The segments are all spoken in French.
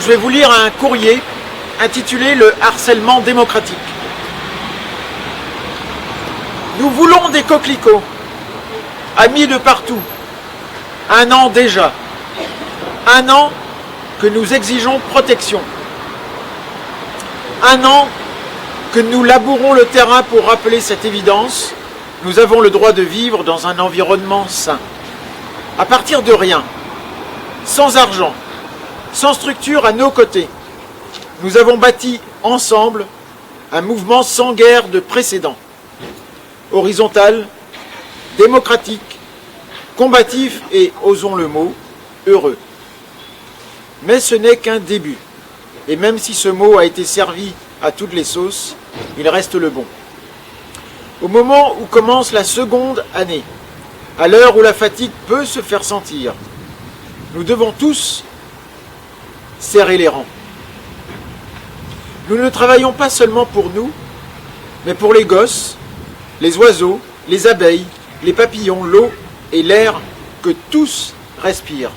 vais vous lire un courrier intitulé « Le harcèlement démocratique ». Nous voulons des coquelicots, amis de partout. 1 an déjà. 1 an que nous exigeons protection. 1 an que nous labourons le terrain pour rappeler cette évidence. Nous avons le droit de vivre dans un environnement sain. À partir de rien, sans argent, sans structure à nos côtés, nous avons bâti ensemble un mouvement sans guerre de précédent. Horizontal, démocratique, combatif et, osons le mot, heureux. Mais ce n'est qu'un début. Et même si ce mot a été servi à toutes les sauces, il reste le bon. Au moment où commence la seconde année, à l'heure où la fatigue peut se faire sentir, nous devons tous serrer les rangs. Nous ne travaillons pas seulement pour nous, mais pour les gosses, les oiseaux, les abeilles, les papillons, l'eau et l'air que tous respirent.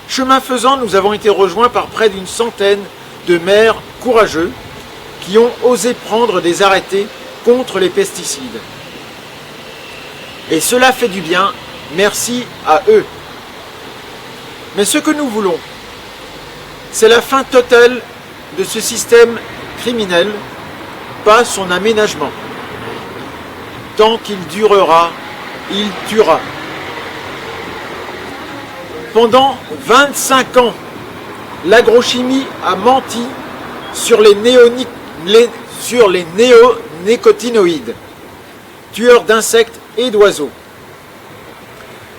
Chemin faisant, nous avons été rejoints par près d'une centaine de maires courageux qui ont osé prendre des arrêtés contre les pesticides. Et cela fait du bien, merci à eux. Mais ce que nous voulons, c'est la fin totale de ce système criminel, pas son aménagement. Tant qu'il durera, il tuera. Pendant 25 ans, l'agrochimie a menti sur les néonicotinoïdes, tueurs d'insectes et d'oiseaux,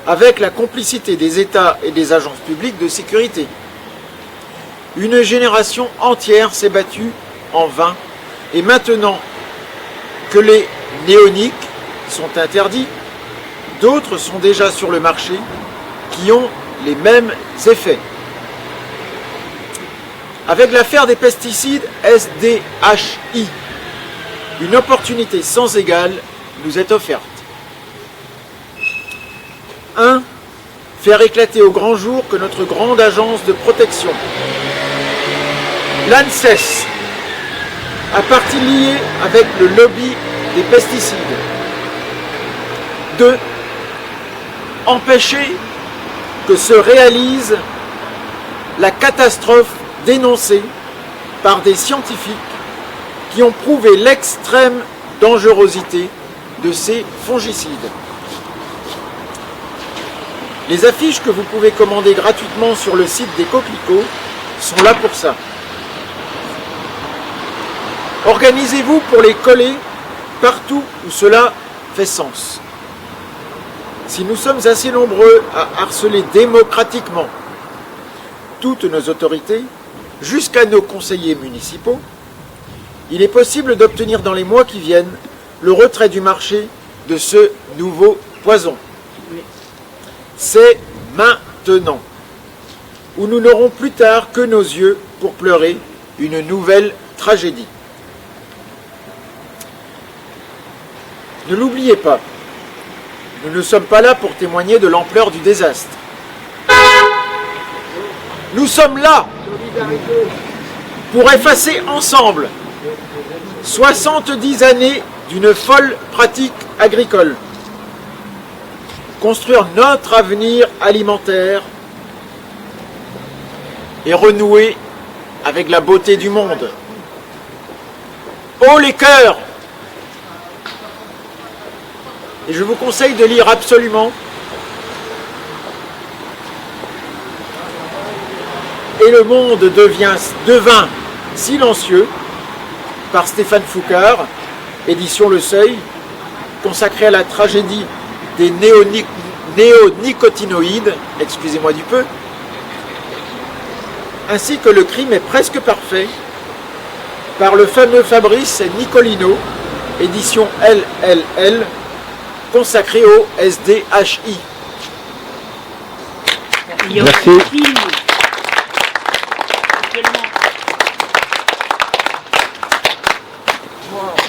avec la complicité des États et des agences publiques de sécurité. Une génération entière s'est battue en vain, et maintenant que les néoniques sont interdits, d'autres sont déjà sur le marché qui ont les mêmes effets. Avec l'affaire des pesticides SDHI, une opportunité sans égale nous est offerte. 1. Faire éclater au grand jour que notre grande agence de protection, l'ANSES, a partie liée avec le lobby des pesticides. 2. Empêcher que se réalise la catastrophe dénoncée par des scientifiques qui ont prouvé l'extrême dangerosité de ces fongicides. Les affiches que vous pouvez commander gratuitement sur le site des Coquelicots sont là pour ça. Organisez-vous pour les coller partout où cela fait sens. Si nous sommes assez nombreux à harceler démocratiquement toutes nos autorités, jusqu'à nos conseillers municipaux, il est possible d'obtenir dans les mois qui viennent le retrait du marché de ce nouveau poison. C'est maintenant, où nous n'aurons plus tard que nos yeux pour pleurer une nouvelle tragédie. Ne l'oubliez pas, nous ne sommes pas là pour témoigner de l'ampleur du désastre. Nous sommes là pour effacer ensemble 70 années d'une folle pratique agricole, construire notre avenir alimentaire et renouer avec la beauté du monde. Haut les cœurs! Et je vous conseille de lire absolument Et le monde devint silencieux par Stéphane Foucard, édition Le Seuil, consacré à la tragédie des néonicotinoïdes, excusez-moi du peu, ainsi que Le crime est presque parfait, par le fameux Fabrice Nicolino, édition LLL, consacré au SDHI. Merci.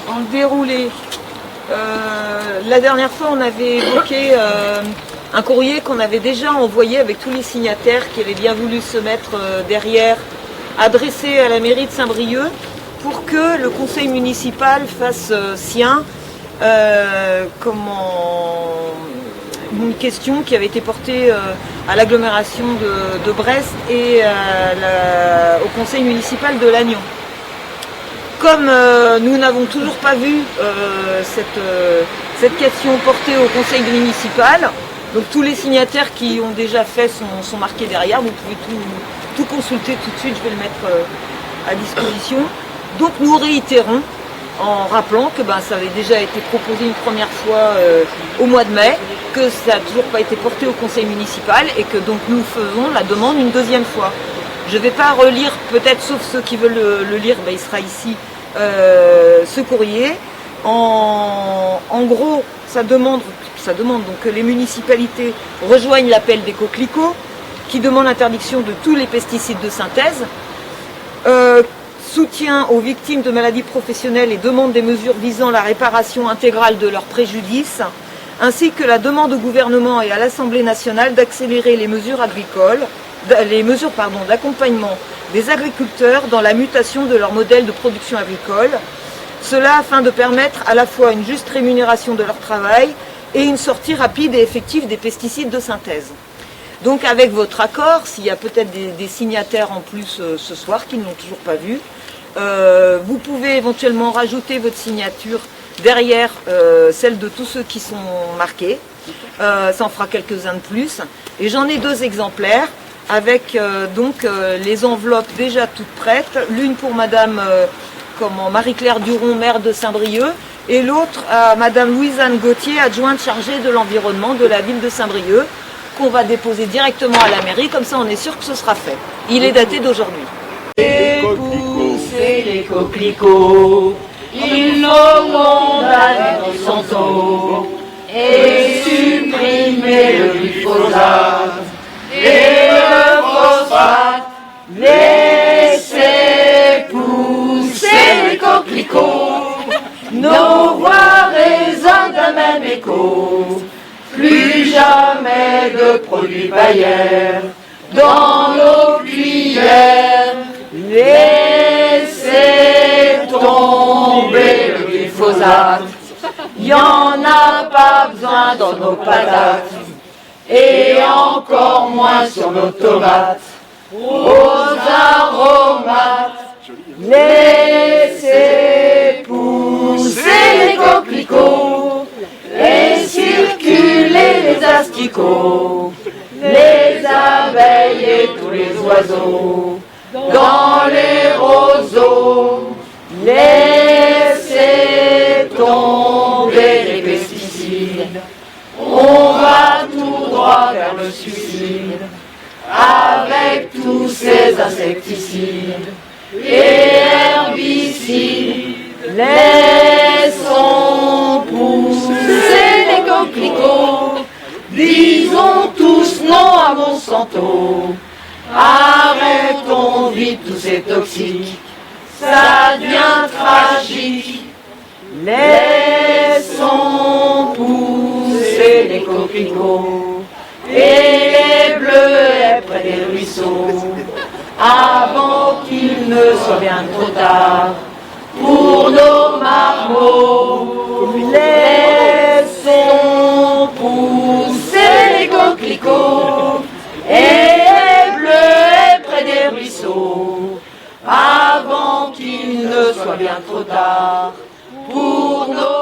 En déroulé, la dernière fois on avait évoqué Un courrier qu'on avait déjà envoyé avec tous les signataires qui avaient bien voulu se mettre derrière, adressé à la mairie de Saint-Brieuc pour que le conseil municipal fasse sien une question qui avait été portée à l'agglomération de Brest et au conseil municipal de Lannion. Comme nous n'avons toujours pas vu cette question portée au conseil municipal, donc tous les signataires qui ont déjà fait sont marqués derrière, vous pouvez tout consulter tout de suite, je vais le mettre à disposition. Donc nous réitérons en rappelant que ça avait déjà été proposé une première fois au mois de mai, que ça n'a toujours pas été porté au conseil municipal et que donc nous faisons la demande une deuxième fois. Je ne vais pas relire, peut-être sauf ceux qui veulent le lire, il sera ici ce courrier. En gros, ça demande donc que les municipalités rejoignent l'appel des coquelicots qui demande l'interdiction de tous les pesticides de synthèse, soutien aux victimes de maladies professionnelles et demande des mesures visant la réparation intégrale de leurs préjudices, ainsi que la demande au gouvernement et à l'Assemblée nationale d'accélérer les mesures d'accompagnement des agriculteurs dans la mutation de leur modèle de production agricole, cela afin de permettre à la fois une juste rémunération de leur travail et une sortie rapide et effective des pesticides de synthèse. Donc avec votre accord, s'il y a peut-être des signataires en plus ce soir qui ne l'ont toujours pas vu, vous pouvez éventuellement rajouter votre signature derrière celle de tous ceux qui sont marqués. Ça en fera quelques-uns de plus. Et j'en ai 2 exemplaires avec les enveloppes déjà toutes prêtes. L'une pour Madame Marie-Claire Duron, maire de Saint-Brieuc, et l'autre à Madame Louise-Anne Gauthier, adjointe chargée de l'environnement de la ville de Saint-Brieuc, qu'on va déposer directement à la mairie, comme ça on est sûr que ce sera fait. Il est daté d'aujourd'hui. Épousser les coquelicots, ils n'auront condamné Monsanto et supprimer le glyphosate et le phosphate. Laissez pousser les coquelicots, nos voix résonnent d'un même écho. Plus jamais de produits Bayer dans nos cuillères. Laissez tomber le glyphosate, y en a pas besoin dans nos patates, et encore moins sur nos tomates, aux aromates. Laissez pousser les coquelicots et circuler les asticots, les abeilles et tous les oiseaux dans les roseaux. Laissez tomber les pesticides, on va tout droit vers le suicide avec tous ces insecticides et herbicides. Laissons pousser les coquelicots, disons tous non à Monsanto. Arrêtons vite tous ces toxiques, ça devient tragique. Laissons pousser les coquelicots et les bleuets près des ruisseaux, avant qu'il ne soit bien trop tard pour nos marmots. Laissons pousser les coquelicots et les bleuets près des ruisseaux, avant qu'il ne soit bien trop tard pour nos